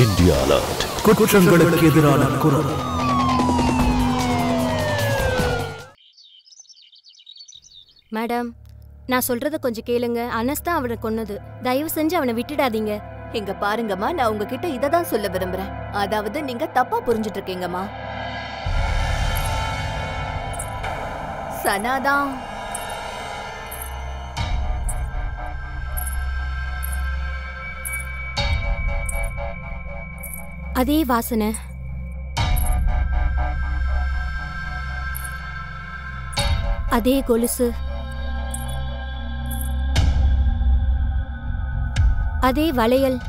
India Alert. குற்றங்களுக்கு எதிரான குரல். மேடம், நான் சொல்றத கொஞ்சம் கேளுங்க. அனஸ் தான் அவனை கொன்னது. தயவு செஞ்சு அவனை விட்டுடாதீங்க. இங்க பாருங்கம்மா, நான் உங்ககிட்ட இததான் சொல்ல விரும்புறேன். அதாவது நீங்க தப்பா புரிஞ்சிட்டு இருக்கீங்கம்மா. சனாதான் அதே வாசனை, அதே கொலுசு, அதே வளையல்,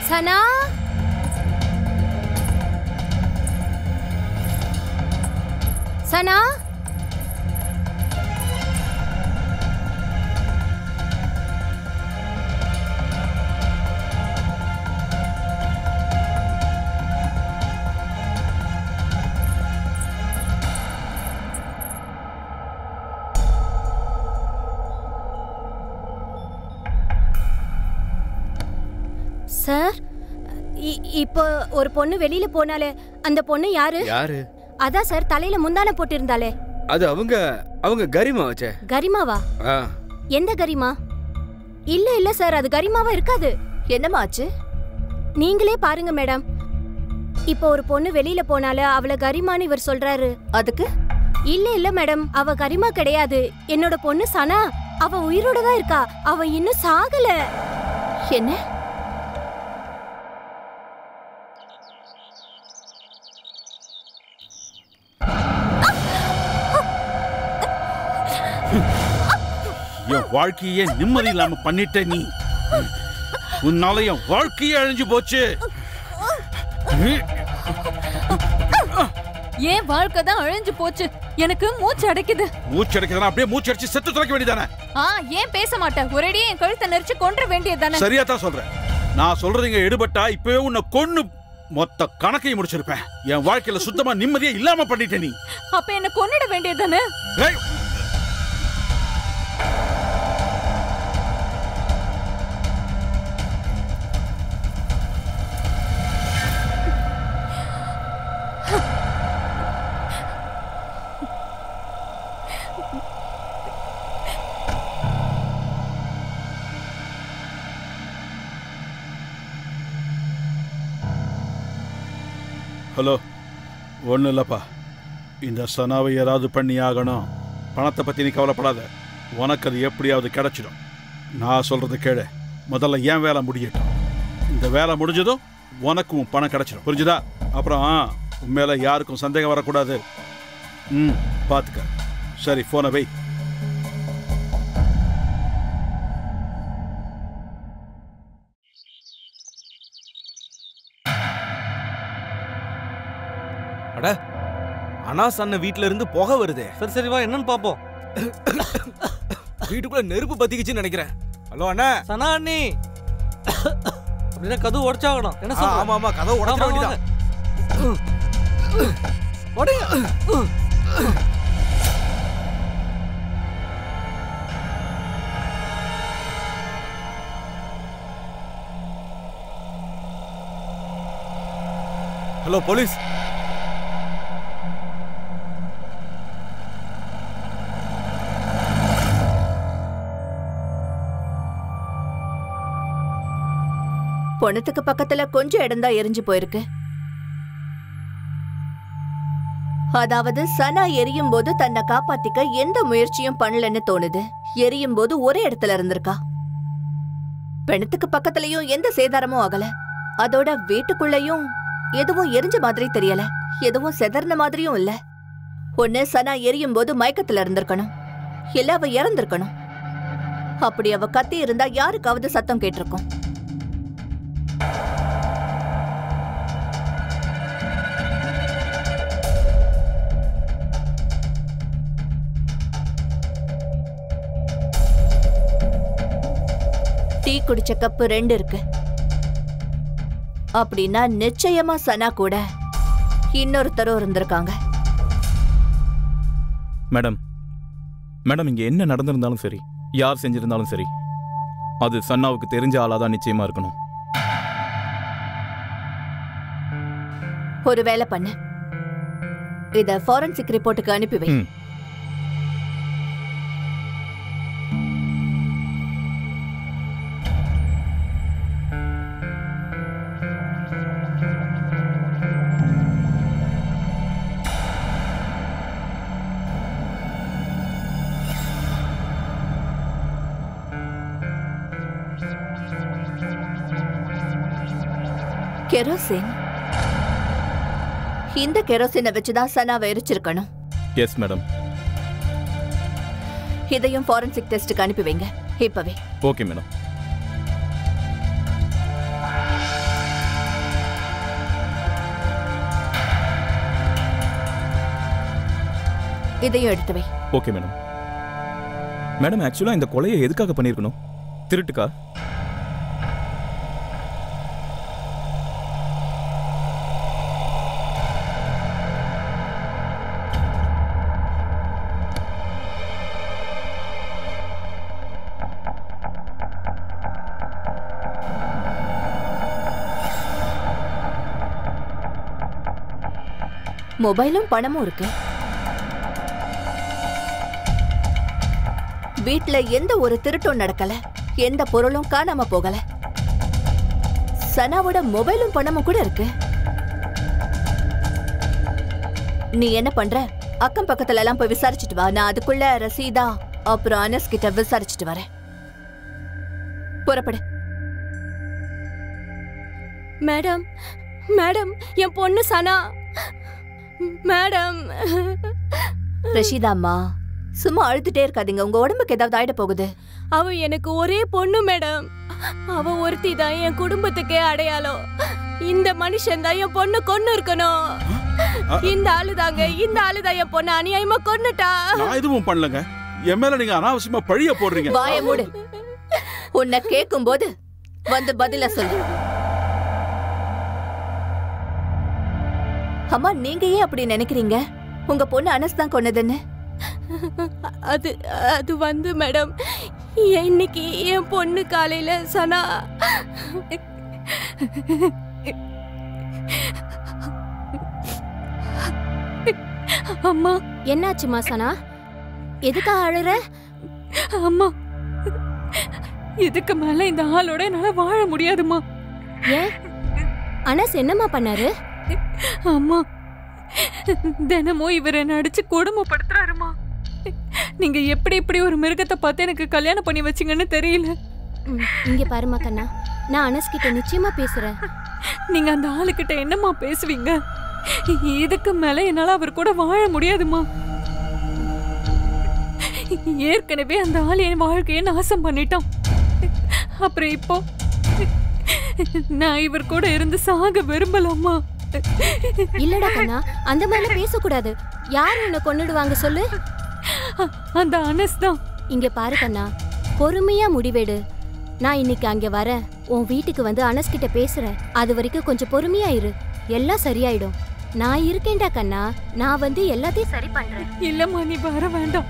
சனா சனா சார், இப்போ ஒரு பொண்ணு வெளியில போனாலே, அந்த பொண்ணு யாரு? யாரு? அதான் சார், தலையில முந்தான போட்டிருந்தாலே. அது அவங்க கரிமா வச்சே. கரிமாவா? எந்த கரிமா? இல்ல சார், அது கரிமாவா இருக்காது. என்னமா ஆச்சு? நீங்களே பாருங்க மேடம். இப்போ ஒரு பொண்ணு வெளியில போனால அவளை கரிமான்னு இவர் சொல்றாரு. அதுக்கு? இல்ல மேடம், அவ கரிமா கிடையாது. என்னோட பொண்ணு சனா, அவ உயிரோட தான் இருக்கா. அவ இன்னும் சாகல. என்ன? என் வாழ்க்கையே நிம்மதி இல்லாம பண்ணிட்ட நீ. உன்னால என் வாழ்க்கையே அழிஞ்சு போச்சு. ஏன் வாழ்க்கை தான் அழிஞ்சு போச்சு? எனக்கு மூச்சு அடைக்குது. மூச்சு அடைக்குதுன்னா அப்படியே மூச்சு அடிச்சு செத்து தொலைக்க வேண்டியதானே? ஏன் பேச மாட்டேன்? ஒரேடியே என் கழுத்தை நெரிச்சு கொன்ற வேண்டியதானே? சரியா தான் சொல்றேன். நான் சொல்றது இங்க எடுபட்டா இப்பவே உன்னை கொன்னு மொத்த கணக்கையும் முடிச்சிருப்பேன். என் வாழ்க்கையில சுத்தமா நிம்மதியே இல்லாம பண்ணிட்ட நீ. அப்ப என்ன கொன்னிட வேண்டியதானே? ஹலோ, ஒன்றும் இல்லைப்பா. இந்த சனாவை ஏதாவது பண்ணி ஆகணும். பணத்தை பற்றி நீ கவலைப்படாத. உனக்கு அது எப்படியாவது கிடைச்சிடும். நான் சொல்கிறது கேளு. முதல்ல ஏன் வேலை முடியட்டும். இந்த வேலை முடிஞ்சதும் உனக்கு உன் பணம் கிடைச்சிடும். புரிஞ்சுதா? அப்புறம் உன் மேலே யாருக்கும் சந்தேகம் வரக்கூடாது. பார்த்துக்க. சரி, ஃபோனை வை. அனாஸ் அண்ணன் வீட்ல இருந்து புகை வருதே. சரி வா, என்னன்னு பாப்போம். வீட்டுக்குள்ள நெருப்பு பத்திக்கிச்சுன்னு நினைக்கிறேன். ஹலோ அண்ணா. சனா அண்ணி, அப்படின்னா கதவு உடைச்சாகணும். என்ன சொல்ற? ஆமா கதவு உடைச்சிட வேண்டியதான். Hello police. பொணத்துக்கு பக்கத்துல கொஞ்சம் இடம் தான் எரிஞ்சு போயிருக்கு. அதாவது சனா எரியும் போது தன்னை காப்பாத்திக்க எந்த முயற்சியும் பண்ணலன்னு தோணுது. எரியும் போது ஒரே இடத்துல இருந்திருக்கா. பிணத்துக்கு பக்கத்துலயும் எந்த சேதாரமும் ஆகல. அதோட வீட்டுக்குள்ளயும் எதுவும் எரிஞ்ச மாதிரி தெரியல. எதுவும் செதறின மாதிரியும் இல்ல. ஒண்ணு சனா எரியும் போது மயக்கத்துல இருந்திருக்கணும், இல்ல அவ இறந்திருக்கணும். அப்படி அவ கத்தி இருந்தா யாருக்காவது சத்தம் கேட்டிருக்கும். டீ குடிச்ச கப்பு 2 இருக்கு. அப்படின்னா நிச்சயமா சனா கூட இன்னொருத்தரும் இருந்திருக்காங்க. மேடம் மேடம் இங்க என்ன நடந்திருந்தாலும் சரி, யார் செஞ்சிருந்தாலும் சரி, அது சன்னாவுக்கு தெரிஞ்ச ஆளாதான் நிச்சயமா இருக்கணும். ஒரு வேலை பண்ணு, இத ஃபாரன்சிக் ரிப்போர்ட்டுக்கு அனுப்பி வை. கெரோசின். இந்த கெரோசினை வச்சுதான் சனாவை எரிச்சிருக்கணும். Yes madam. இதையும் ஃபாரன்சிக் டெஸ்டுக்கு அனுப்பி வைங்க இப்பவே. Okay madam. இதையும் எடுத்து வை. Okay madam. மேடம் ஆக்சுவலா இந்த கொலையை எதுக்காக பண்ணிருக்கணும்? திருட்டுக்கா? மொபைலும் பணமும் இருக்கு. வீட்ல எந்த ஒரு திருட்டும் நடக்கல, எந்த பொருளும் காணாம போகல. சனாவோட மொபைலும் பணமும் கூட இருக்கு. நீ என்ன பண்ற? அக்கம் பக்கத்துல எல்லாம் போய் விசாரிச்சுட்டு வா. நான் அதுக்குள்ள ரசீதா அப்புறம் அனஸ் கிட்ட விசாரிச்சுட்டு வரேன். புறப்படு. மேடம் மேடம் என் பொண்ணு சனா. மேடம். ரஷீதா அம்மா, சும்மா அழுதுட்டே இருக்காதீங்க. உங்க உடம்புக்கு ஏதாவது ஆயிட போகுது. அவ எனக்கு ஒரே பொண்ணு மேடம். அவ ஒருத்தி தான் என் குடும்பத்துக்கே அடையாளம். இந்த மனுஷன் தான் என் பொண்ணு கொன்னு இருக்கணும். இந்த ஆளுதாங்க, இந்த ஆளுதான் என் பொண்ணு அநியாயமா கொன்னுட்டா. நான் எதுவும் பண்ணலங்க. என் மேல நீங்க அனாவசியமா பழிய போடுறீங்க. வாய மூடு. உன்னை கேட்கும் போது வந்து பதில சொல்லு. அம்மா, நீங்க ஏன் அப்படி நினைக்கிறீங்க? உங்க பொண்ணு அனஸ் தான் கொன்னதுன்னு. அது வந்து மேடம், இன்னைக்கு என் பொண்ணு காலையில சனா அம்மா. என்னாச்சுமா சனா? எதுக்காக அழுற? அம்மா, இதுக்கு மேல இந்த ஆளோட என்னால வாழ முடியாதுமா. ஏன்? அனஸ் என்னம்மா பண்ணாரு? அம்மா, தினமும் இவர் என்ன அடிச்சு கொடுமைப்படுத்துறாருமா. நீங்க எப்படி இப்படி ஒரு மிருகத்தை பார்த்து எனக்கு கல்யாணம் பண்ணி வச்சீங்கன்னு தெரியல. இங்க பாருமா கண்ணா, நான் அனஸ் கிட்ட நிச்சயமா பேசுறேன். நீங்க அந்த ஆளுகிட்ட என்னம்மா பேசுவீங்க? இதுக்கு மேல என்னால அவர் கூட வாழ முடியாதுமா. ஏற்கனவே அந்த ஆள் என் வாழ்க்கையை நாசம் பண்ணிட்டான். அப்புறம் இப்போ நான் இவர் கூட இருந்து சாக விரும்பலாமா? இல்லடா கண்ணா, அந்த மாதிரி பேசக்கூடாது. யாரு என்ன கொன்னுடுவாங்க சொல்லு? அந்த அனஸ் தான். இங்க பாரு கண்ணா, பொறுமையா முடிவெடு. நான் இன்னைக்கு அங்க வரேன், உன் வீட்டுக்கு வந்து அனஸ் கிட்ட பேசுறேன். அது வரைக்கும் கொஞ்சம் பொறுமையா இரு, எல்லாம் சரியாயிடும். நான் இருக்கேன்டா கண்ணா, நான் வந்து எல்லாத்தையும் சரி பண்றேன். இல்லம்மா, நீ வர வேண்டாம்.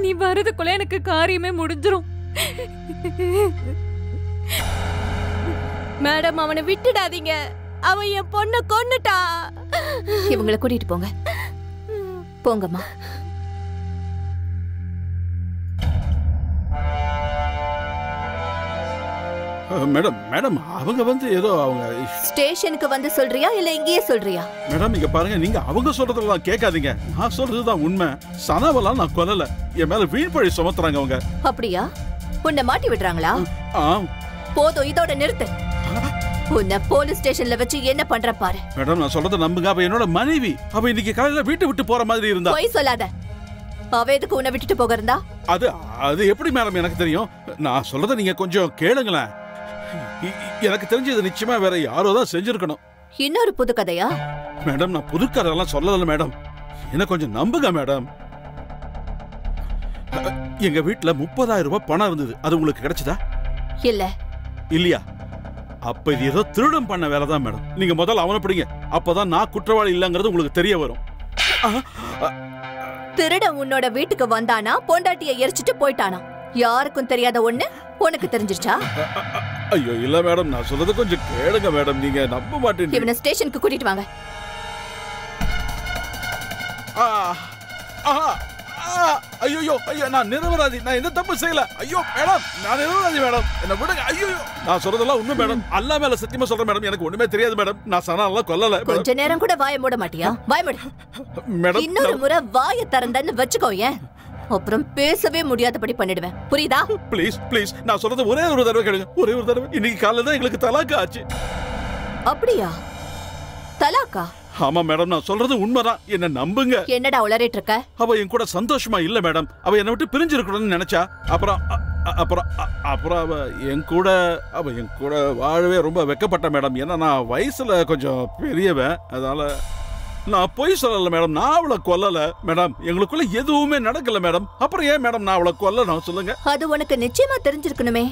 நீ வரதுக்குள்ள எனக்கு காரியமே முடிஞ்சிரும். மேடம், அவனை விட்டுடாதீங்க. அவன் என் பொண்ணை கொன்னுட்டா. இவங்களை கூட்டிட்டு போங்க. போங்கம்மா. மேடம் மேடம் அவங்க வந்து ஏதோ அவங்க ஸ்டேஷனுக்கு வந்து சொல்றியா இல்ல இங்கேயே சொல்றியா? மேடம் இங்க பாருங்க, நீங்க அவங்க சொல்றதெல்லாம் கேட்காதீங்க. நான் சொல்றதுதான் உண்மை. சனாவெல்லாம் நான் கொல்லல. என் மேல வீண் பழி சுமத்துறாங்க அவங்க. அப்படியா? உன்னை மாட்டி விடுறாங்களா? போதும், இதோட நிறுத்து. உன்னை போலீஸ் ஸ்டேஷன்ல வச்சு என்ன பண்ற பாரு. மேடம், நான் சொல்றத நம்புங்க. அவ என்னோட மனைவி. அவ இன்னைக்கு காலையில வீட்டை விட்டு போற மாதிரி இருந்தா. போய் சொல்லாத. அவ எதுக்கு உன்னை விட்டுட்டு போக இருந்தா? அது எப்படி மேடம் எனக்கு தெரியும்? நான் சொல்றத நீங்க கொஞ்சம் கேளுங்களேன். எனக்கு தெரிஞ்சது நிச்சயமா வேற யாரோ தான் செஞ்சிருக்கணும். இன்னொரு புது கதையா? மேடம், நான் புது கதையெல்லாம் சொல்லல மேடம். என்ன கொஞ்சம் நம்புங்க மேடம். எங்க வீட்டுல 30,000 ரூபாய் பணம் இருந்தது. அது உங்களுக்கு கிடைச்சதா? இல்ல. இல்லையா? அப்ப இது ஏதோ திருடம் பண்ண வேலைதான் மேடம். நீங்க முதல்ல அவனை பிடிங்க. அப்பதான் நான் குற்றவாளி இல்லைங்கிறது உங்களுக்கு தெரிய வரும். திருட உன்னோட வீட்டுக்கு வந்தானா பொண்டாட்டியை எரிச்சிட்டு போயிட்டானா? யாருக்கும் தெரியாத ஒண்ணு உனக்கு தெரிஞ்சிருச்சா? ஐயோ இல்ல மேடம், நான் சொல்றது கொஞ்சம் கேளுங்க மேடம், நீங்க நம்ப மாட்டீங்க. இவனை ஸ்டேஷனுக்கு கூட்டிட்டு வாங்க. ஐயோ ஐயோ, நான் நிரபராதி, நான் எந்த தப்பு செய்யல. ஐயோ மேடம், நான் நிரபராதி மேடம், என்ன விடுங்க. ஐயோ நான் சொல்றதெல்லாம் உண்மை மேடம், அல்லா மேல சத்தியமா சொல்றேன் மேடம், எனக்கு ஒண்ணுமே தெரியாது மேடம், நான் சனாலாம் கொல்லல. கொஞ்ச நேரம் கூட வாய மூட மாட்டியா? வாய மூடு மேடம். இன்னொரு முறை வாய திறந்தன்னு வச்சுக்கோ, ஏன் அப்புறம் பேசவே முடியாதபடி பண்ணிடுவேன், புரியுதா? ப்ளீஸ் ப்ளீஸ், நான் சொல்றது ஒரே ஒரு தடவை கேளுங்க, ஒரே ஒரு தடவை. இன்னைக்கு காலையில தான் எங்களுக்கு தலாக்கு ஆச்சு. அப்படியா? தலாக்கா? ஆமா மேடம், நான் சொல்றது உண்மைதான், என்ன நம்புங்க. என்னடா உளறிட்டு இருக்க? அவ என் கூட சந்தோஷமா இல்ல மேடம், அவ என்னை விட்டு பிரிஞ்சிருக்கணும்னு நினைச்சா. அப்புறம் அவ என் கூட வாழவே ரொம்ப வெக்கப்பட்ட மேடம். ஏன்னா நான் வயசுல கொஞ்சம் பெரியவன், அதனால நான் பொய் சொல்லல மேடம், நான் அவளை கொல்லல மேடம், எங்களுக்குள்ள எதுவுமே நடக்கல மேடம். அப்புறம் ஏன் மேடம் நான் அவளை கொல்லணும் சொல்லுங்க? அது உனக்கு நிச்சயமா தெரிஞ்சிருக்கணுமே.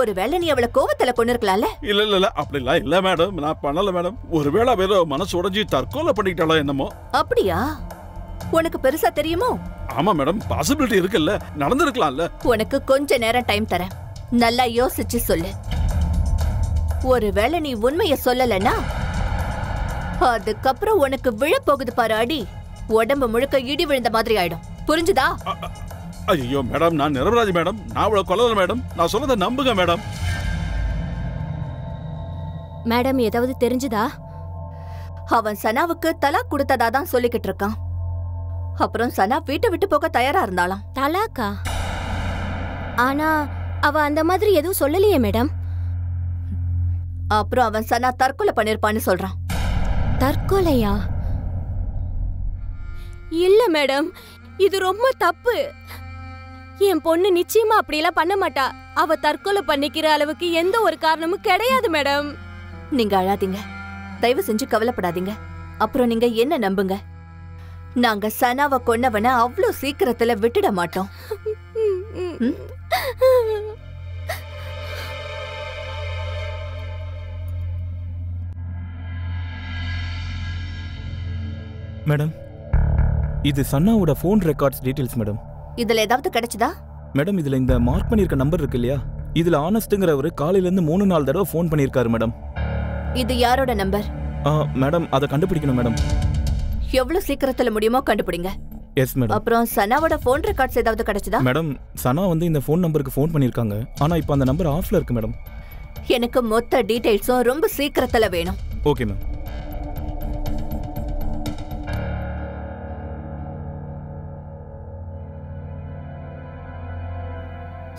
ஒருவேளை நீ அவளை கோவத்துல கொண்டு இருக்கலாம்ல? இல்ல அப்படிலாம் இல்ல மேடம், நான் பண்ணல மேடம். ஒருவேளை வேற மனசு உடைஞ்சி தற்கொலை பண்ணிக்கிட்டாளோ என்னமோ. அப்படியா? உனக்கு பெருசா தெரியுமோ? ஆமா மேடம், பாசிபிலிட்டி இருக்குல்ல, நடந்திருக்கலாம்ல. உனக்கு கொஞ்ச நேரம் டைம் தரேன், நல்லா யோசிச்சு சொல்லு. ஒருவேளை நீ உண்மைய சொல்லலன்னா அதுக்கப்புறம் உனக்கு விழப்போகுது பாரு அடி, உடம்பு முழுக்க இடி விழுந்த மாதிரி ஆயிடும், புரிஞ்சுதா? ஐயோ மேடம், நான் நிரபராதி மேடம், நான் அவளை கொல்லல மேடம், நான் சொல்றத நம்புங்க மேடம். மேடம் ஏதாவது தெரிஞ்சுதா? அவன் சனாவுக்கு தலாக் கொடுத்ததா தான் சொல்லிக்கிட்டு இருக்கான். அப்புறம் சனா வீட்டை விட்டு போக தயாரா இருந்தாளாம். தலாக்கா? ஆனா அவ அந்த மாதிரி எதுவும் சொல்லலையே மேடம். அப்புறம் அவன் சனா தற்கொலை பண்ணிருப்பான்னு சொல்றான். தற்கொலையா? இல்ல மேடம், இது ரொம்ப தப்பு. என் பொண்ணு நிச்சயமா அப்படியெல்லாம் பண்ண மாட்டா. அவ தற்கொலை பண்ணிக்கிற அளவுக்கு எந்த ஒரு காரணமும் கிடையாது மேடம். நீங்க அழாதீங்க, தயவு செஞ்சு கவலைப்படாதீங்க. அப்புறம் நீங்க என்ன நம்புங்க, நாங்க சனாவை கொன்னவன அவ்வளவு சீக்கிரத்துல விட்டுட மாட்டோம். மேடம், இது சன்னாவோட ஃபோன் ரெக்கார்ட்ஸ் டீடைல்ஸ் மேடம். இதுல ஏதாவது கிடைச்சதா? மேடம், இதுல இந்த மார்க் பண்ணிருக்க நம்பர் இருக்கு இல்லையா, இதுல ஆனஸ்ட்ங்கிறவர் காலையில இருந்து 3-4 தடவை ஃபோன் பண்ணிருக்காரு மேடம். இது யாரோட நம்பர்? மேடம், அதை கண்டுபிடிக்கணும் மேடம். எவ்வளவு சீக்கிரத்துல முடியுமோ கண்டுபிடிங்க. Yes madam. அப்புறம் சனாவோட ஃபோன் ரெக்கார்ட்ஸ் ஏதாவது கிடைச்சதா? மேடம், சனா வந்து இந்த ஃபோன் நம்பருக்கு ஃபோன் பண்ணிருக்காங்க, ஆனா இப்போ அந்த நம்பர் ஆஃப்ல இருக்கு மேடம். எனக்கு மொத்த டீடைல்ஸும் ரொம்ப சீக்கிரத்துல வேணும். Okay ma'am.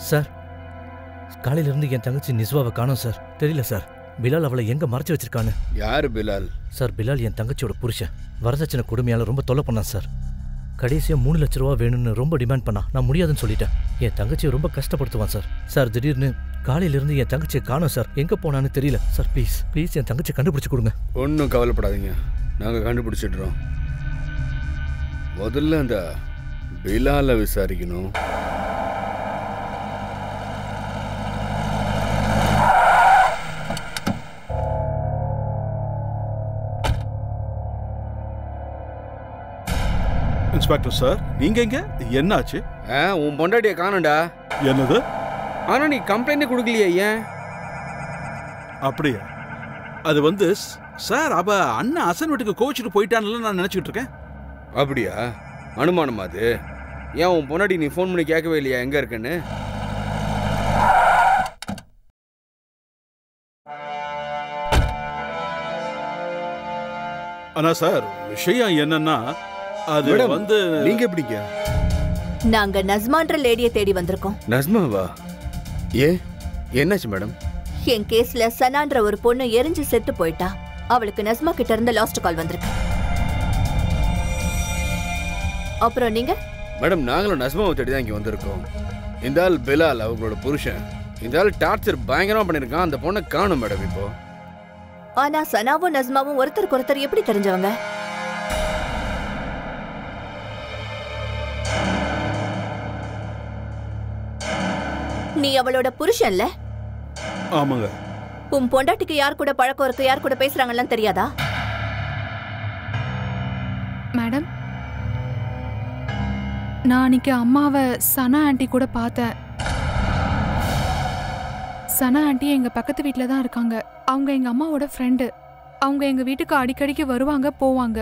சார், காலையிலிருந்து என் தங்கச்சி நிஸ்வாவை காணோம் சார். தெரியல சார், பிலால் அவளை எங்க மறைச்சு வச்சிருக்கான்னு. யாரு பிலால்? சார், பிலால் என் தங்கச்சியோட புருஷன். வரதட்சணை கொடுமையால ரொம்ப தொல்லை பண்ணான் சார். கடைசியா 3 லட்ச ரூபா வேணும்னு ரொம்ப டிமாண்ட் பண்ணா. நான் முடியாதுன்னு சொல்லிட்டேன். என் தங்கச்சியை ரொம்ப கஷ்டப்படுத்துவான் சார். சார், திடீர்னு காலையிலிருந்து என் தங்கச்சியை காணோம் சார். எங்க போனான்னு தெரியல சார். ப்ளீஸ் ப்ளீஸ் என் தங்கச்சியை கண்டுபிடிச்சு கொடுங்க. ஒன்றும் கவலைப்படாதீங்க, நாங்கள் கண்டுபிடிச்சிடுறோம். முதல்ல அந்த பிலாலை விசாரிக்கணும். இன்ஸ்பெக்டர் சார், நீங்க எங்க? என்னாச்சு? உன் பொண்டாட்டியை காணோண்டா. என்னது? ஆனா நீ கம்ப்ளைண்ட் கொடுக்கலையே, ஏன்? அப்படியா? அது வந்து சார், அவ அண்ணன் அசன் வீட்டுக்கு கோவிச்சுட்டு போயிட்டான்னு நான் நினைச்சிட்டு இருக்கேன். அப்படியா? அனுமானமா அது? ஏன் உன் பொண்டாட்டி நீ ஃபோன் பண்ணி கேட்கவே இல்லையா எங்க இருக்குன்னு? ஆனா சார், விஷயம் என்னன்னா, அது வந்து நீங்க எப்படிங்க? நாங்க நஸ்மான்ற லேடியை தேடி வந்திருக்கோம். நஸ்மாவா? என்னாச்சு மேடம்? என் கேஸ்ல சனான்ற ஒரு பொண்ணு எரிஞ்சு செத்து போயிட்டா. அவளுக்கு நஸ்மா கிட்ட இருந்து லாஸ்ட் கால் வந்திருக்கு. அப்புறம் நீங்க? மேடம், நாங்களும் நஸ்மாவை தேடி தான் இங்க வந்திருக்கோம். இந்த ஆள் பிலால், அவங்களோட புருஷன். இந்த ஆள் டார்ச்சர் பயங்கரமா பண்ணிருக்கான். அந்த பொண்ணை காணும் மேடம் இப்போ. ஆனா சனாவும் நஸ்மாவும் ஒருத்தருக்கு ஒருத்தர் எப்படி தெரிஞ்சவங்க? நீ அவளோட புருஷன்ல? ஆமாங்க. உன் பொண்டாட்டிக்கு யார் கூட பழக்கம் இருக்கு, யார் கூட பேசுறாங்கன்னு தெரியாதா? மேடம், நான் அன்னைக்கு அம்மாவை சனா ஆண்டி கூட பார்த்தேன். சனா ஆண்டி எங்க பக்கத்து வீட்டில் தான் இருக்காங்க. அவங்க எங்க அம்மாவோட ஃப்ரெண்டு. அவங்க எங்க வீட்டுக்கு அடிக்கடிக்கு வருவாங்க போவாங்க.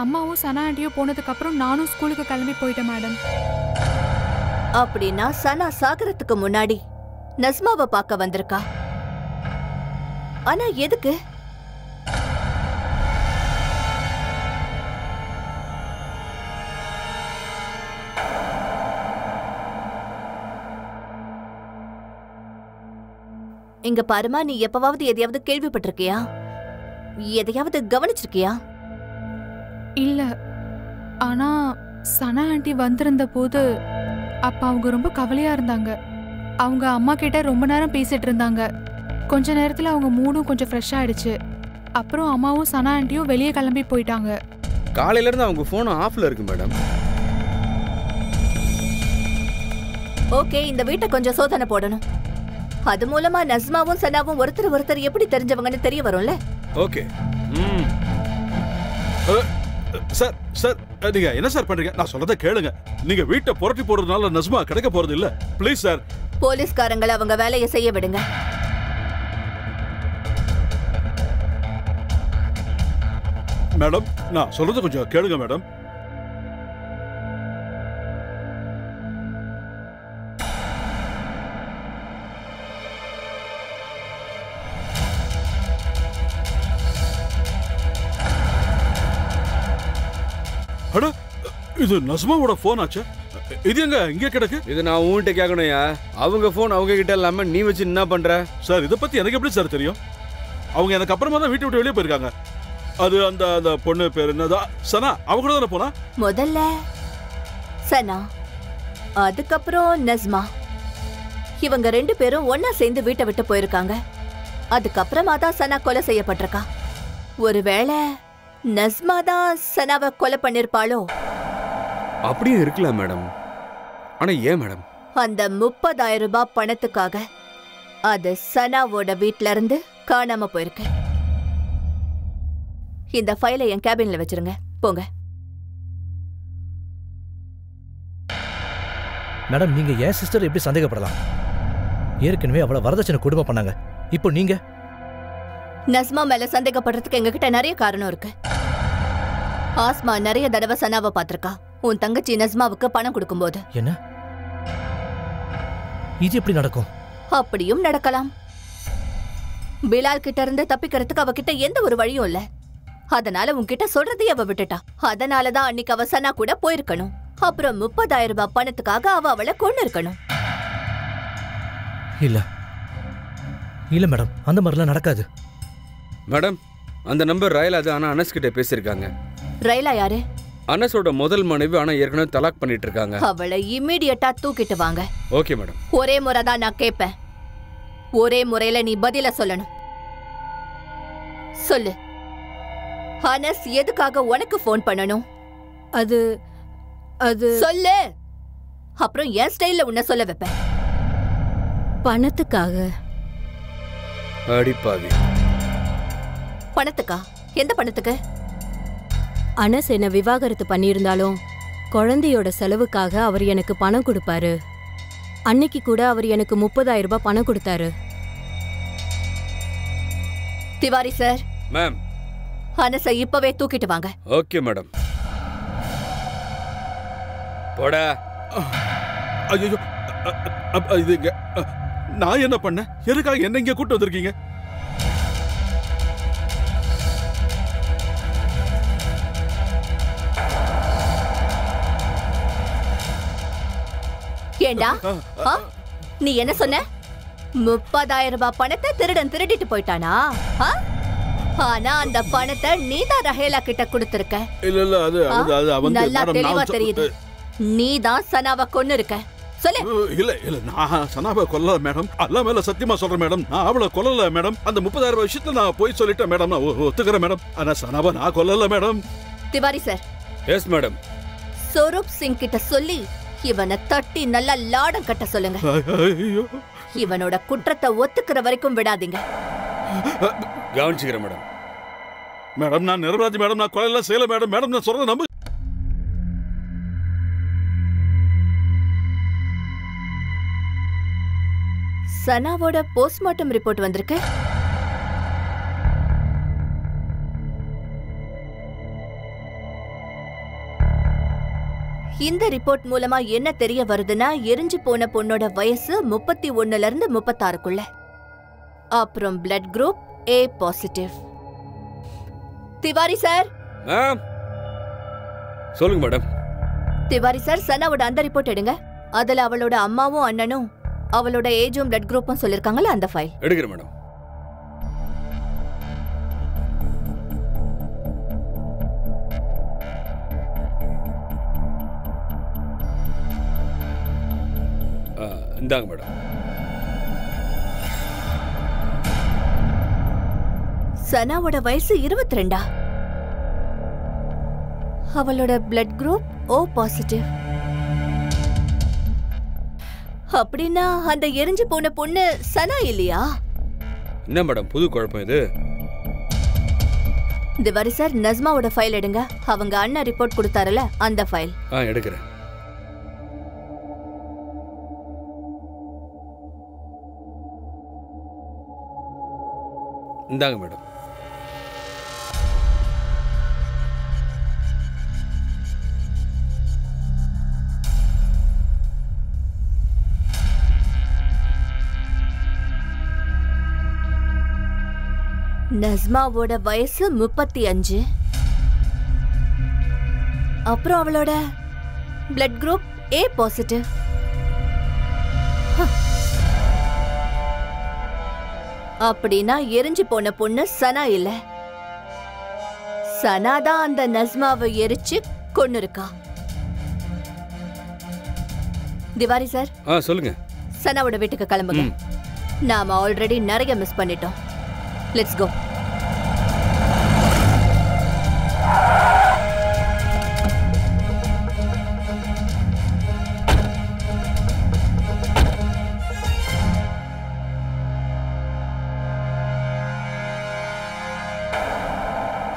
அம்மாவும் சனா ஆண்டியும் போனதுக்கு அப்புறம் நானும் ஸ்கூலுக்கு கிளம்பி போயிட்டேன் மேடம். அப்படின்னா சனா சாகரத்துக்கு முன்னாடி நஸ்மாவை பார்க்க வந்திருக்கா. ஆனா எதுக்கு? இங்க பாருமா, நீ எப்பவாவது எதையாவது கேள்விப்பட்டிருக்கியா? எதையாவது கவனிச்சிருக்கியா? இல்ல, ஆனா சனா ஆண்டி வந்திருந்த போது அப்ப அவங்க ரொம்ப கவலையா இருந்தாங்க. அவங்க அம்மா கிட்ட ரொம்ப நேரம் பேசிட்டு இருந்தாங்க. கொஞ்ச நேரத்துல அவங்க மூடும் கொஞ்சம் ஃப்ரெஷ் ஆயிடுச்சு. அப்புறம் அம்மாவும் சனா ஆண்டியும் வெளியே கிளம்பி போயிட்டாங்க. காலையில இருந்து அவங்க போன் ஆஃப்ல இருக்கு மேடம். ஓகே, இந்த வீட்டை கொஞ்சம் சோதனை போடணும். அது மூலமா நஸ்மாவும் சனாவும் ஒருத்தர் எப்படி தெரிஞ்சவங்கன்னு தெரிய வரும்ல. ஓகே. சார் சார், நீங்க என்ன சார் பண்றீங்க? நான் சொல்றதை கேளுங்க. நீங்க வீட்டை புரட்டி போடுறதுனால நஸ்மா கிடைக்க போறது இல்ல. Please sir. போலீஸ்காரங்களை அவங்க வேலையை செய்ய விடுங்க. மேடம், நான் சொல்றதை கொஞ்சம் கேளுங்க மேடம். அட, இது நஸ்மாவோட போன் ஆச்சு. இது எங்க இங்கே கிடக்கு? இது நான் உன்கிட்ட கேட்கணும்யா. அவங்க போன் அவங்க கிட்ட இல்லாம நீ வச்சு என்ன பண்ற? சார், இதை பத்தி எனக்கு எப்படி சார் தெரியும்? அவங்க எனக்கு அப்புறமா தான் வீட்டை விட்டு வெளியே போயிருக்காங்க. அது அந்த அந்த பொண்ணு பேர் என்னதா? சனா. அவங்க கூட தானே போனா? முதல்ல சனா, அதுக்கப்புறம் நஸ்மா. இவங்க 2 பேரும் ஒன்னா சேர்ந்து வீட்டை விட்டு போயிருக்காங்க. அதுக்கப்புறமா தான் சனா கொலை செய்யப்பட்டிருக்கா. ஒருவேளை நஸ்மா தான் சனாவை கொலை பண்ணிருப்பாளோ? அப்படியே இருக்கலாம் மேடம். ஆனா ஏன் மேடம்? அந்த 30,000 ரூபாய் பணத்துக்காக அது சனாவோட வீட்ல இருந்து காணாம போயிருக்கு. இந்த ஃபைலை என் கேபின்ல வச்சிருங்க. போங்க. மேடம், நீங்க என் சிஸ்டர் எப்படி சந்தேகப்படலாம்? ஏற்கனவே அவளை வரதட்சணை கொடுமை பண்ணாங்க. இப்போ நீங்க நஸ்மா மேல சந்தேகப்படுறதுக்கு எங்ககிட்ட நிறைய காரணம் இருக்கு. ஆஸ்மா நிறைய தடவை சனாவை பாத்திருக்கா. உன் தங்கச்சி நஸ்மாவுக்கு பணம் கொடுக்கும்போது. என்ன? இது எப்படி நடக்கும்? அப்படியும் நடக்கலாம். பிலால் கிட்ட இருந்து தப்பிக்கிறதுக்கு அவகிட்ட எந்த ஒரு வழியும் இல்ல. அதனால உன்கிட்ட சொல்றதை அவ விட்டுட்டா. அதனாலதான் அன்னைக்கு அவ சனா கூட போயிருக்கணும். அப்புறம் 30,000 ரூபாய் பணத்துக்காக அவளை கொண்டு இருக்கணும். இல்ல இல்ல மேடம், அந்த மாதிரிலாம் நடக்காது. மேடம், அந்த நம்பர் ரயிலா தான். ஆனா அனஸ் கிட்ட பேசிருக்காங்க. ரயிலா யாரு? அனஸோட முதல் மனைவி. ஆனா ஏற்கனவே தலாக் பண்ணிட்டு இருக்காங்க. அவளை இம்மீடியட்டா தூக்கிட்டு வாங்க. Okay madam. ஒரே முறை தான் நான் கேட்பேன். ஒரே முறையில நீ பதில சொல்லணும். சொல்லு. அனஸ் எதுக்காக உனக்கு போன் பண்ணணும்? அது அது சொல்லு. அப்புறம் என் ஸ்டைல்ல உன்னை சொல்ல வைப்பேன். பணத்துக்காக. அடிப்பாவி. பணத்துக்கா? எந்த பணத்துக்கு? அனஸ் என்ன விவாகரத்து பண்ணியிருந்தாலும் குழந்தையோட செலவுக்காக அவர் எனக்கு பணம் கொடுப்பாரு. அன்னைக்கு கூட அவர் எனக்கு 30,000 ரூபாய் பணம் கொடுத்தாரு. திவாரி சார். மேம். அனஸை இப்பவே தூக்கிட்டு வாங்க. Okay madam. போடா. ஐயோ, இது நான் என்ன பண்ணேன்? எதுக்காக என்ன இங்க கூட்டு வந்திருக்கீங்க? ஏண்டா, நீ என்ன சொன்ன? 30,000 ரூபாய் பணத்தை திருடன் திருடிட்டு போயிட்டானா? ஆனா அந்த பணத்தை நீதான் ரஹேலா கிட்ட கொடுத்திருக்க. இல்ல இல்ல, அது நல்லா தெளிவா தெரியுது. நீதான் சனாவை கொன்னு இருக்க. சொல்லு. இல்ல இல்ல, நான் சனாவை கொல்லல மேடம். அல்ல மேல சத்தியமா சொல்றேன் மேடம். நான் அவளை கொல்லல மேடம். அந்த 30,000 ரூபாய் விஷயத்துல நான் போய் சொல்லிட்டேன் மேடம். நான் ஒத்துக்கிறேன் மேடம். ஆனா சனாவை நான் கொல்லல madam. Tiwari sir. Yes madam. Swaroop Singh கிட்ட சொல்லி இவனை தட்டி நல்லா லாடம் கட்ட சொல்லுங்க. இவனோட குற்றத்தை ஒத்துக்கிற வரைக்கும் விடாதீங்க. கவனிச்சுக்கிறேன் மேடம். மேடம் நான் நிரபராஜ் மேடம், நான் கொலையெல்லாம் செய்யல மேடம். மேடம் நான் சொல்றது நம்பு. சனாவோட போஸ்ட்மார்ட்டம் ரிப்போர்ட் வந்திருக்கு. இந்த ரிப்போர்ட் மூலமா என்ன தெரிய வருதுன்னா, எரிஞ்சு போன பொண்ணோட வயசு 31ல இருந்து 36க்குள்ள. அப்புறம் blood group A positive. Tiwari sir. சொல்லுங்க மேடம். திவாரி சார், சனாவோட அந்த ரிப்போர்ட் எடுங்க. அதுல அவளோட அம்மாவும் அண்ணனும் அவளோட ஏஜும் பிளட் குரூப்பும் சொல்லிருக்காங்கல்ல, அந்த ஃபைல் எடுக்கிறேன் மேடம். இந்தாங்க மேடம். சனாவோட வயசு 22. அவளோட பிளட் குரூப் O பாசிட்டிவ். அப்படின்னா அந்த எரிஞ்சு போன பொண்ணு சனா இல்லையா? என்ன மேடம் புது குழப்பம் இது? திவாரி சார், நஸ்மாவோட ஃபைல் எடுங்க. அவங்க அண்ணா ரிப்போர்ட் கொடுத்தாருல, அந்த ஃபைல். எடுக்கிறேன். இந்தாங்க மேடம். நஸ்மாவோட வயசு 35. அப்புறம் அவளோட பிளட் குரூப் A பாசிட்டிவ். அப்படின்னா எரிஞ்சு போன பொண்ணு சனா இல்ல. சனா தான் அந்த நஸ்மாவை எரிச்சு கொன்னு இருக்கா. திவாரி சார். சொல்லுங்க. சனாவோட வீட்டுக்கு கிளம்புங்க. நாம ஆல்ரெடி நிறைய மிஸ் பண்ணிட்டோம். Let's go.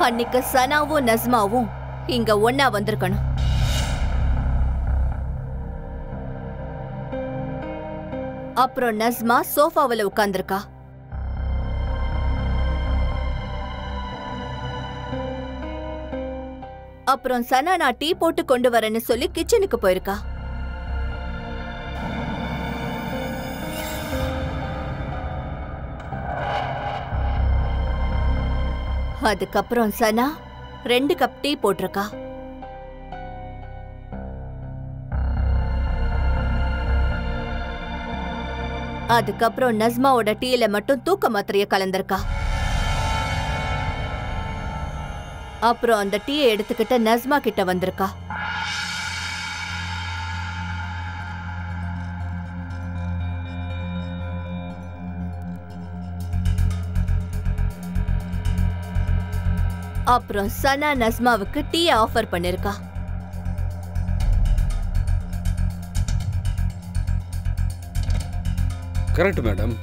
அன்னைக்கு சனாவும் நஸ்மாவும் இங்க ஒன்னா வந்திருக்கணும். அப்புறம் நஸ்மா சோஃபாவில் உட்கார்ந்திருக்கா. அப்புறம் சனா நான் டீ போட்டு கொண்டு வரேன்னு சொல்லி கிச்சனுக்கு போயிருக்கா. அதுக்கப்புறம் சனா 2 கப் டீ போட்டிருக்கா. அதுக்கப்புறம் நஸ்மாவோட டீல மட்டும் தூக்க மாத்திரைய கலந்திருக்கா. அப்புறம் அந்த டீயை எடுத்துக்கிட்ட நஸ்மா கிட்ட வந்திருக்கா. அப்புறம் சனா நஸ்மாவுக்கு டீ ஆஃபர் பண்ணிருக்கா. Correct madam.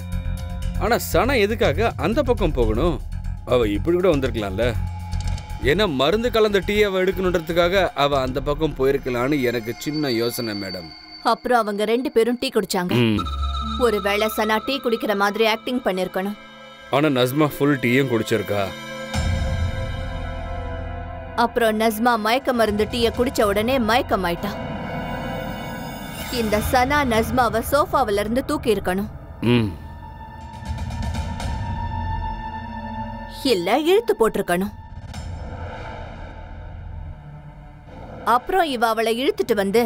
ஆனா சனா எதுக்காக அந்த பக்கம் போகணும்? அவ இப்படி கூட வந்திருக்கலாம்ல. ஏன்னா மருந்து கலந்த டீ அவ எடுக்கணுன்றதுக்காக அவ அந்த பக்கம் போயிருக்கலான்னு எனக்கு சின்ன யோசனை மேடம். அப்புறம் அவங்க 2 பேரும் டீ குடிச்சாங்க. ஒருவேளை சனா டீ குடிக்கிற மாதிரி ஆக்டிங் பண்ணிருக்கணும். ஆனா நஸ்மா ஃபுல் டீயும் குடிச்சிருக்கா. அப்புறம் நஸ்மா மயக்க மருந்து டீய குடிச்ச உடனே மயக்கமாயிட்டா. இந்த சனா நஸ்மாவை சோஃபாவில இருந்து தூக்கி இருக்கணும். இல்ல இழுத்து போட்டிருக்கணும். அப்புறம் இவ அவளை இழுத்துட்டு வந்து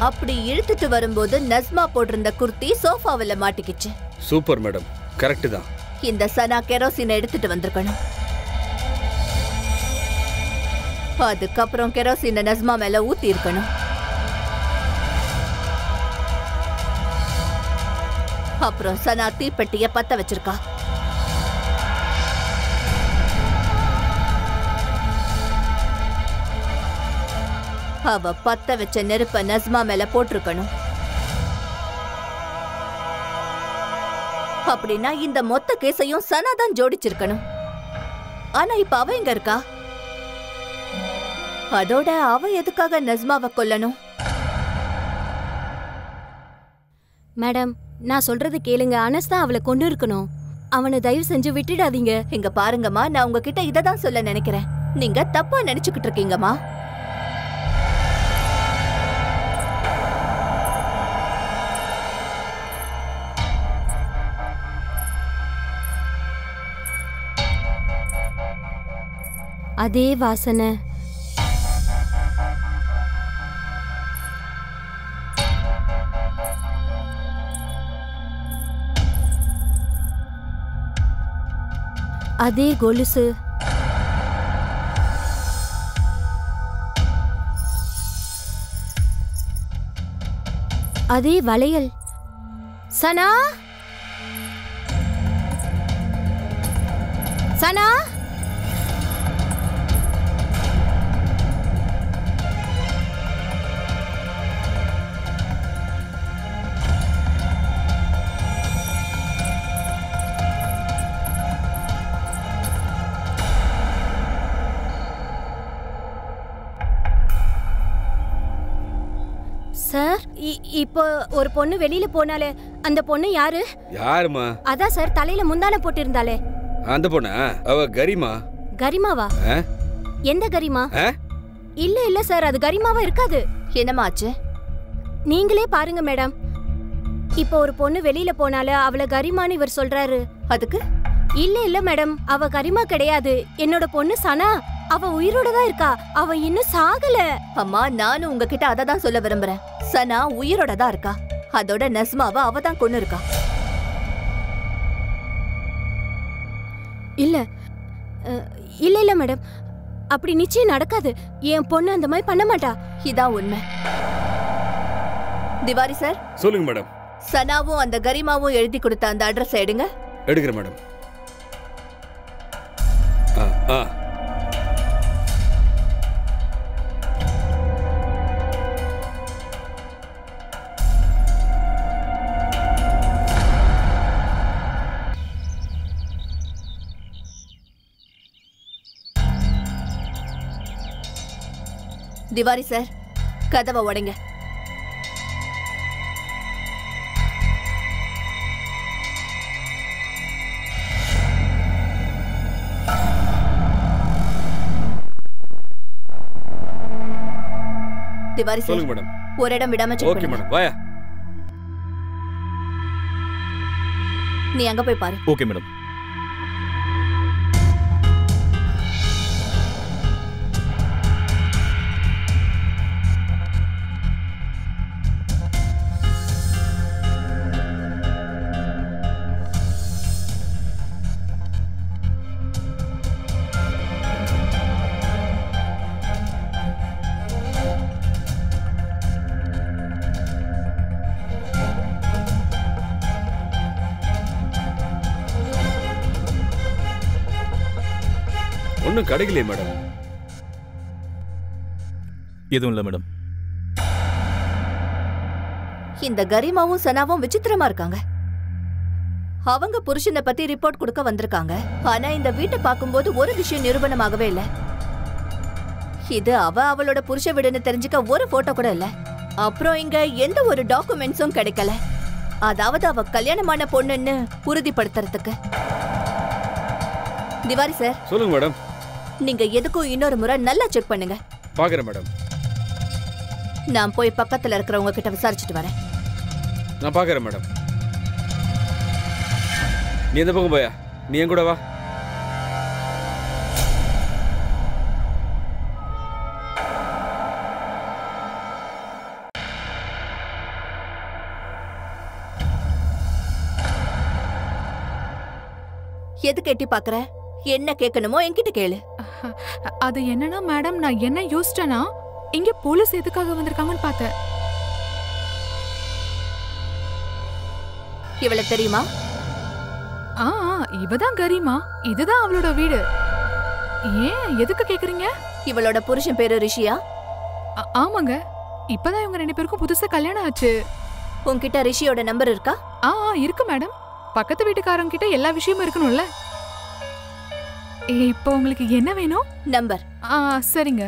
அப்படி இழுத்துட்டு வரும்போது நஸ்மா போட்டிருந்த குர்த்தி சோஃபாவில மாட்டிக்கிச்சு. சூப்பர் மேடம், கரெக்ட் தான். இந்த சனா கெரோசினை எடுத்துட்டு வந்திருக்கணும். அதுக்கப்புறம் கெரோசினை நஸ்மா மேல ஊத்தி இருக்கணும். அப்புறம் சனா தீப்பெட்டிய பத்த வச்சிருக்கா. அவ பத்த வச்ச நெருப்ப நஸ்மா மேல போட்டிருக்கணும். அப்படின்னா இந்த மொத்த கேஸையும் சனா தான் ஜோடிச்சிருக்கணும். ஆனா இப்ப அவ எங்க இருக்கா? அதோட அவ எதுக்காக நஸ்மாவை கொல்லணும்? மேடம், நான் சொல்றது கேளுங்க. அனஸ் தான் அவளை கொண்டு இருக்கணும். அவனை தயவு செஞ்சு விட்டுடாதீங்க. இங்க பாருங்கம்மா, நான் உங்ககிட்ட இததான் சொல்ல நினைக்கிறேன். நீங்க தப்பா நினைச்சுக்கிட்டு இருக்கீங்கம்மா. அதே வாசனை. அதே கொலுசு. அதே வளையல். சனா, சனா, சார், இப்போ ஒரு பொண்ணு வெளியில போனாலே, அந்த பொண்ணு யாரு? யாருமா? அதான் சார், தலையில முந்தான போட்டு இருந்தாலே அந்த பொண்ணா? அவ கரிமா. கரிமாவா? எந்த கரிமா? இல்ல இல்ல சார், அது கரிமாவா இருக்காது. என்னமாச்சு? நீங்களே பாருங்க மேடம். இப்போ ஒரு பொண்ணு வெளியில போனால அவளை கரிமான்னு இவர் சொல்றாரு. அதுக்கு? இல்ல இல்ல மேடம், அவ கரிமா கிடையாது. என்னோட பொண்ணு சனா. அவ உயிரோட தான் இருக்கா. அவ இன்னும் சாகல. அம்மா, நானும் உங்ககிட்ட அதை தான் சொல்ல விரும்புறேன். சனா உயிரோட தான் இருக்கா. அதோட நஸ்மாவை அவ தான் கொண்டு இருக்கா. இல்ல இல்ல இல்ல மேடம், அப்படி நிச்சயம் நடக்காது. என் பொண்ணு அந்த மாதிரி பண்ண மாட்டா. இதான் உண்மை. திவாரி சார், சொல்லுங்க மேடம். சனாவும் அந்த கரிமாவும் எழுதி கொடுத்த அந்த அட்ரஸ் எடுங்க. எடுக்கிறேன் மேடம். திவாரி சார், கதவை உடைங்க. திவாரி சார், சொல்லுங்க மேடம். ஒரு இடம் விடாம செக் ஓகே பண்ணுங்க. மேடம், வாயா. நீ அங்க போய் பாரு. Okay madam. ஒன்னும் கிடைக்கலையே மேடம். எதுவும் இல்லை மேடம். இந்த கரிமாவும் சனாவும் விசித்திரமா இருக்காங்க. அவங்க புருஷனை பத்தி ரிப்போர்ட் கொடுக்க வந்திருக்காங்க. ஆனா இந்த வீட்டை பார்க்கும்போது ஒரு விஷயம் நிரூபணமாகவே இல்ல. இது அவளோட புருஷ வீடுன்னு தெரிஞ்சுக்க ஒரு போட்டோ கூட இல்ல. அப்புறம் இங்க எந்த ஒரு டாக்குமெண்ட்ஸும் கிடைக்கல. அதாவது அவ கல்யாணமான பொண்ணுன்னு உறுதிப்படுத்துறதுக்கு. திவாரி சார், சொல்லுங்க மேடம். நீங்க எதுக்கும் இன்னொரு முறை நல்லா செக் பண்ணுங்க. பாக்குறேன் மேடம். நான் போய் பக்கத்துல இருக்கிறவங்க கிட்ட விசாரிச்சுட்டு வரேன். நான் பாக்குறேன் மேடம். நீ எந்த பக்கம் போயா? நீ என் கூட வா. எது கேட்டி பாக்குற? என்ன கேட்கணுமோ என்கிட்ட கேளு. அது என்னன்னா மேடம், நான் என்ன யோசிச்சேன்னா, இங்க போலீஸ் எதுக்காக வந்திருக்காங்கன்னு பார்த்தேன். இவள தெரியுமா? இவதான் கரிமா. இதுதான் அவளோட வீடு. ஏன், எதுக்கு கேக்குறீங்க? இவளோட புருஷன் பேரு ரிஷியா? ஆமாங்க. இப்பதான் இவங்க 2 பேருக்கும் புதுசா கல்யாணம் ஆச்சு. உன்கிட்ட ரிஷியோட நம்பர் இருக்கா? இருக்கு மேடம். பக்கத்து வீட்டுக்காரங்க கிட்ட எல்லா விஷயமும் இருக்கணும்ல. இப்போ உங்களுக்கு என்ன வேணும்? நம்பர். சரிங்க.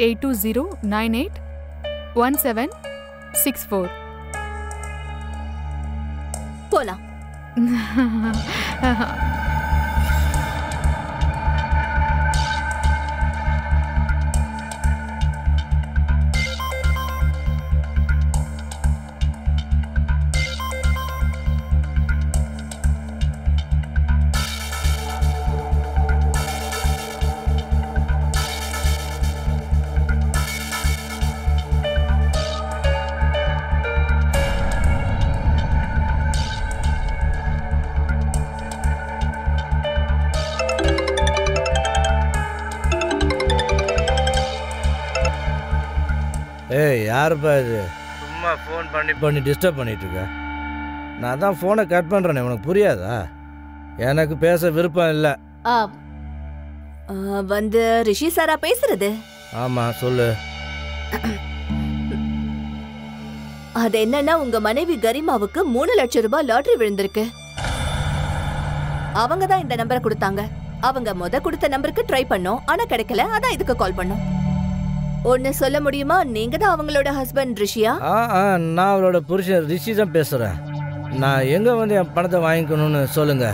8209811764. போலாம். ஏய், யாருப்பா இது? சும்மா ஃபோன் பண்ணி டிஸ்டர்ப் பண்ணிட்டு இருக்க. நான் தான் ஃபோனை கட் பண்ணுறேனே, உனக்கு புரியாதா? எனக்கு பேச விருப்பம் இல்லை. வந்து ரிஷி சாரா பேசுறது? ஆமாம், சொல்லு. அது என்னன்னா, உங்க மனைவி கரிமாவுக்கு 3 லட்சம் ரூபாய் லாட்டரி விழுந்திருக்கு. அவங்க தான் இந்த நம்பரை கொடுத்தாங்க. அவங்க கொடுத்த நம்பருக்கு ட்ரை பண்ணோம், ஆனா கிடைக்கல. அதான் இதுக்கு கால் பண்ணோம். ஒன்னு சொல்ல முடியுமா? நீங்க தான் அவங்களோட ஹஸ்பண்ட் ரிஷியா? நான் அவளோட புருஷன் ரிஷி தான் பேசுறேன். நான் எங்க வந்து என் பணத்தை வாங்கிக்கணும்னு சொல்லுங்க.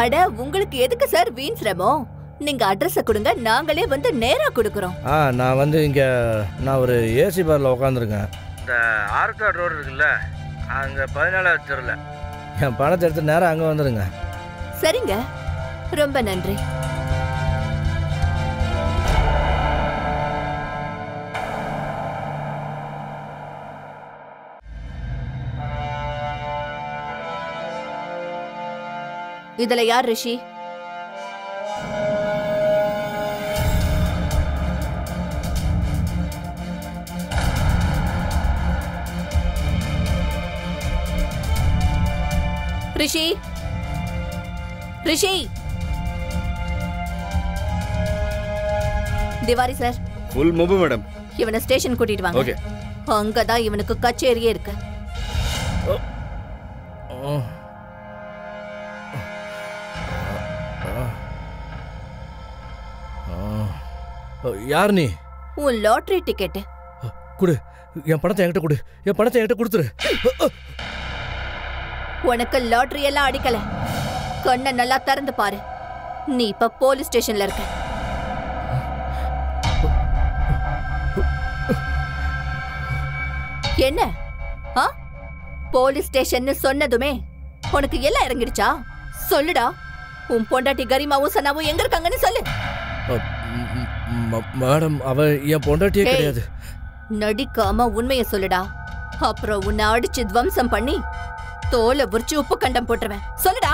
அட, உங்களுக்கு எதுக்கு சார் வீண் சிரமம்? நீங்க அட்ரஸ கொடுங்க, நாங்களே வந்து நேரா கொடுக்கறோம். நான் வந்து இங்க நான் ஒரு ஏசி பார்ல உட்காந்துருக்கேன். இந்த ஆர்காட் ரோடு இருக்குல்ல, அங்க 14வது தெருல. என் பணத்தை எடுத்து நேரா அங்க வந்துருங்க. சரிங்க, ரொம்ப நன்றி. இதுல யார் Rishi? Rishi, Rishi. Tiwari sir. Full move madam. இவனை ஸ்டேஷன் கூட்டிட்டு வாங்க. ஓகே. அங்கதான் இவனுக்கு கச்சேரியே இருக்கு. யார் நீ? உன் லாட்டரி டிக்கெட் குடு. என் பணத்தை என்கிட்ட குடு. என் பணத்தை என்கிட்ட கொடுத்துரு. உனக்கு லாட்டரி எல்லாம் அடிக்கல. கண்ணை நல்லா திறந்து பாரு. நீ இப்ப போலீஸ் ஸ்டேஷன்ல இருக்க. என்ன? போலீஸ் ஸ்டேஷன் சொன்னதுமே உனக்கு எல்லாம் இறங்கிடுச்சா? சொல்லுடா. உன் பொண்டாட்டி கரிமாவும் சனாவும் எங்க இருக்காங்கன்னு சொல்லு. மேடம், அவ என் பொண்டாட்டியே கிடையாது. நடிக்காம உண்மைய சொல்லுடா. அப்புறம் உன்னை அடிச்சு துவம்சம் பண்ணி தோலை உரிச்சு உப்பு கண்டம் போட்டுருவேன். சொல்லுடா.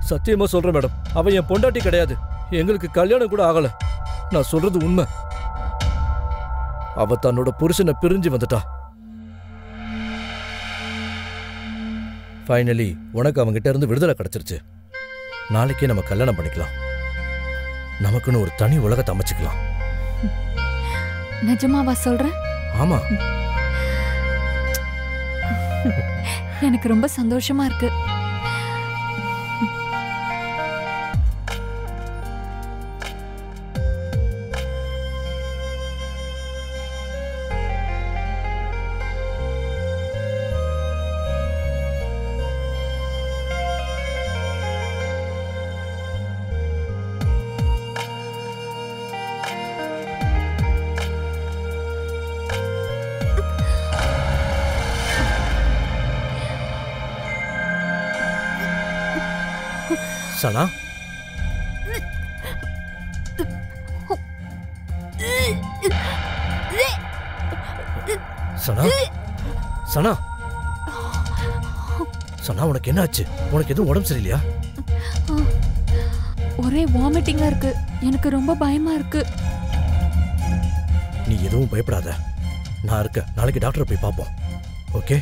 சத்தியமா சொல்றேன் மேடம், அவ என் பொண்டாட்டி கிடையாது. எங்களுக்கு கல்யாணம் கூட ஆகல. நான் சொல்றது உண்மை. அவ தன்னோட புருஷனை பிரிஞ்சு வந்துட்டா. ஃபைனலி உனக்கு அவங்கிட்ட இருந்து விடுதலை கிடைச்சிருச்சு. நாளைக்கே நம்ம கல்யாணம் பண்ணிக்கலாம். நமக்குன்னு ஒரு தனி உலகத்தை அமைச்சுக்கலாம். நிஜமாவா சொல்றேன்? ஆமா. எனக்கு ரொம்ப சந்தோஷமா இருக்கு. சனா, சனா, சனா, சனா, உனக்கு என்ன ஆச்சு? உனக்கு எதுவும் உடம்பு சரியில்லையா? ஒரே வாமிட்டிங்கா இருக்கு. எனக்கு ரொம்ப பயமா இருக்கு. நீ எதுவும் பயப்படாத, நான் இருக்க. நாளைக்கு டாக்டரை போய் பார்ப்போம். ஓகே?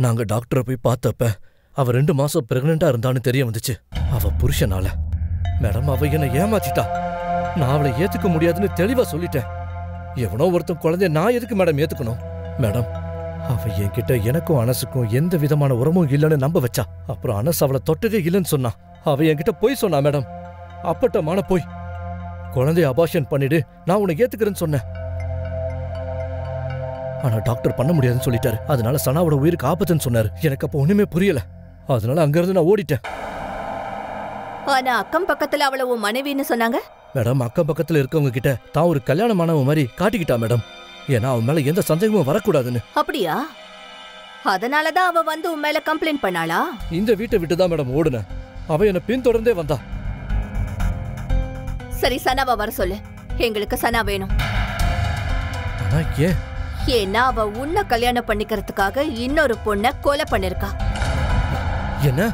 நாங்க டாக்டரை போய் பார்த்தப்ப அவ 2 மாசம் பிரெக்னெண்டா இருந்தான்னு தெரிய வந்துச்சு. அவ புருஷனால. மேடம், அவ என்னை ஏமாத்திட்டா. நான் அவளை ஏத்துக்க முடியாதுன்னு தெளிவா சொல்லிட்டேன். எவனோ ஒருத்தன் குழந்தைய நான் எதுக்கு மேடம் ஏத்துக்கணும்? மேடம், அவ என்கிட்ட எனக்கும் அனசுக்கும் எந்த விதமான உரமும் இல்லைன்னு நம்ப வச்சா. அப்புறம் அனஸ் அவளை தொட்டதே இல்லைன்னு சொன்னா. அவ என்கிட்ட போய் சொன்னா மேடம், அப்பட்டமான போய். குழந்தைய அபார்ஷன் பண்ணிடு, நான் உன்னை ஏத்துக்கிறேன்னு சொன்னேன். ஆனா டாக்டர் பண்ண முடியாதுன்னு சொல்லிட்டாரு. அதனால சனாவோட உயிருக்கு ஆபத்துன்னு சொன்னாரு. எனக்கு அப்ப ஒண்ணுமே புரியல. அதனால அங்கிருந்து நான் ஓடிட்டேன். ஆனா அக்கம் பக்கத்துல அவள உன் மனைவின்னு சொன்னாங்க. மேடம், அக்கம் பக்கத்துல இருக்கவங்க கிட்ட தான் ஒரு கல்யாணமானவ மாதிரி காட்டிக்கிட்டா மேடம். ஏன்னா அவன் மேல எந்த சந்தேகமும் வரக்கூடாதுன்னு. அப்படியா? அதனாலதான் அவ வந்து உன் மேல கம்ப்ளைண்ட் பண்ணாளா? இந்த வீட்டை விட்டுதான் மேடம் ஓடுன. அவ என்ன பின்தொடர்ந்தே வந்தா. சரி, சனாவா வர சொல்லு. எங்களுக்கு சனா வேணும். ஆனா ஏன்? ஏன்னா அவ உன்னை கல்யாணம் பண்ணிக்கிறதுக்காக இன்னொரு பொண்ண கொலை பண்ணிருக்கா. என்ன?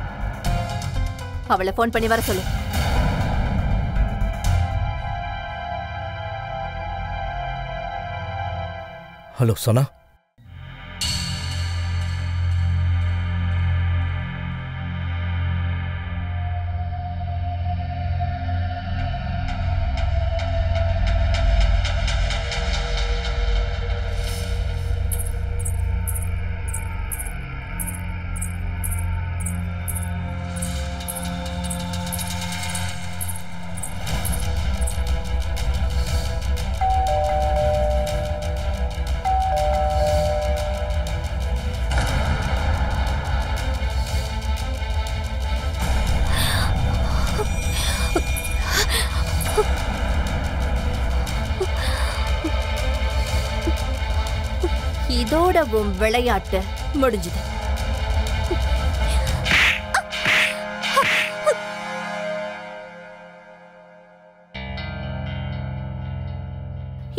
அவளை போன் பண்ணி வர சொல்லு. ஹலோ சனா. இதோட உன் விளையாட்டு முடிஞ்சது.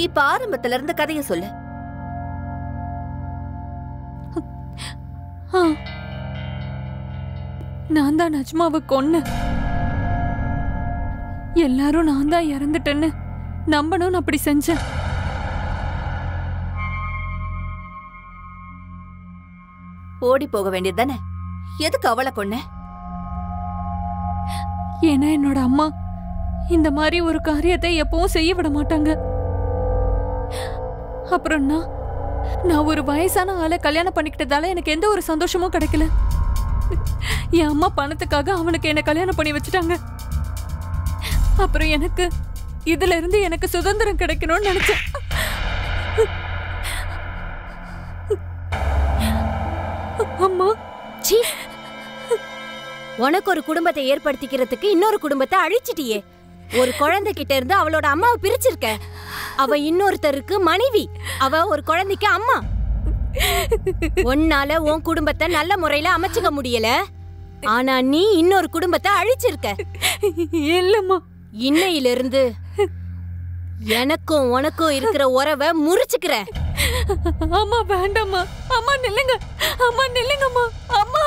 இப்ப ஆரம்பத்துல இருந்து கதைய சொல்லு. நான் தான் நஜ்மாவை கொன்னேன். எல்லாரும் நான் தான் இறந்துட்டேன்னு நம்பணும்னு அப்படி செஞ்சேன். ஓடி போக வேண்டியதுதானே? எதுக்கு அவளை கொன்ன? ஏன்னா என்னோட அம்மா இந்த மாதிரி ஒரு காரியத்தை எப்பவும் செய்ய விட மாட்டாங்க. அப்புறம் நான் ஒரு வயசான ஆளை கல்யாணம் பண்ணிக்கிட்டதால எனக்கு எந்த ஒரு சந்தோஷமும் கிடைக்கல. என் அம்மா பணத்துக்காக அவனுக்கு என்ன கல்யாணம் பண்ணி வச்சுட்டாங்க. அப்புறம் எனக்கு இதுல இருந்து எனக்கு சுதந்திரம் கிடைக்கணும்னு நினைச்சேன். அம்மா, சீ, உனக்கு ஒரு குடும்பத்தை ஏற்படுத்திக்கிறதுக்கு இன்னொரு குடும்பத்தை அழிச்சிட்டியே. ஒரு குழந்தை கிட்ட இருந்து அவளோட அம்மாவை பிரிச்சிருக்க. அவ இன்னொருத்தருக்கு மனைவி, அவ ஒரு குழந்தைக்கு அம்மா. உன்னால உன் குடும்பத்தை நல்ல முறையில அமைச்சுக்க முடியல. ஆனா நீ இன்னொரு குடும்பத்தை அழிச்சிருக்க. இல்லம்மா, இன்னையிலிருந்து எனக்கும் உனக்கும் இருக்கிற உறவை முறிச்சுக்கிற. அம்மா வேண்டாம்மா. அம்மா நில்லுங்க. அம்மா நில்லுங்கம்மா. அம்மா